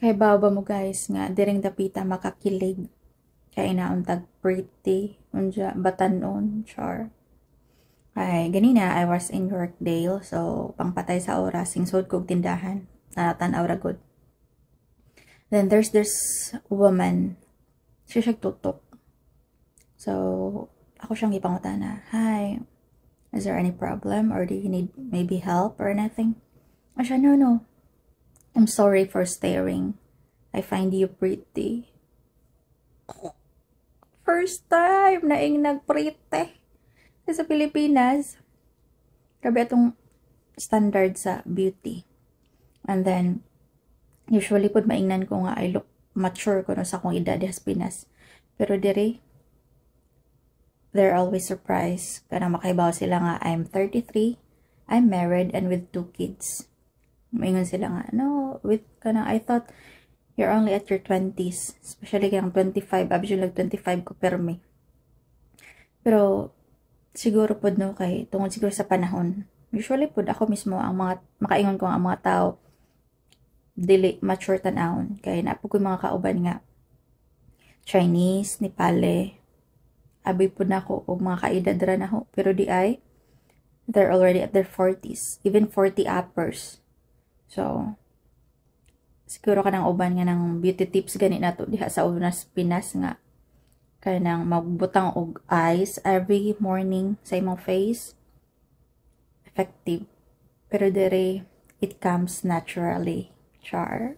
Kay baba mo guys nga direng dapita makakilig. Kay nauntag pretty unja batanon char. Ay ganina I was in Yorkdale so pangpatay sa oras singsod kog tindahan. Tan-aw ra gud. Then there's this woman. Siya tutok. So ako siyang ipangutana. Hi, is there any problem or do you need maybe help or anything? Siya, no. I'm sorry for staring. I find you pretty. First time na ing nagprete. Sa Pilipinas, grabe atong standard sa beauty. And then, usually pud maingnan ko nga I look mature ko no sa akong edad sa Pinas. Pero diri, they're always surprised. Kanang makaibaw sila nga I'm 33, I'm married and with 2 kids. Maingon sila nga, no, with kanang I thought you're only at your 20s. Especially kayang 25, abis yung 25 ko permi. Pero, siguro pod no, kay tungod siguro sa panahon. Usually pod ako mismo, ang mga, makaingon ko ang mga tao, dili mature tanahon. Kaya napo ko mga kauban nga, Chinese, Nepale, abi po na ako, o mga kaedad ra na ho. Pero di ay, they're already at their 40s, even 40 uppers. So, siguro ka ng uban nga ng beauty tips gani na to diha sa unas Pinas nga kaya nang magbutang og eyes every morning sa imong face. Effective. Pero dire, it comes naturally. Char.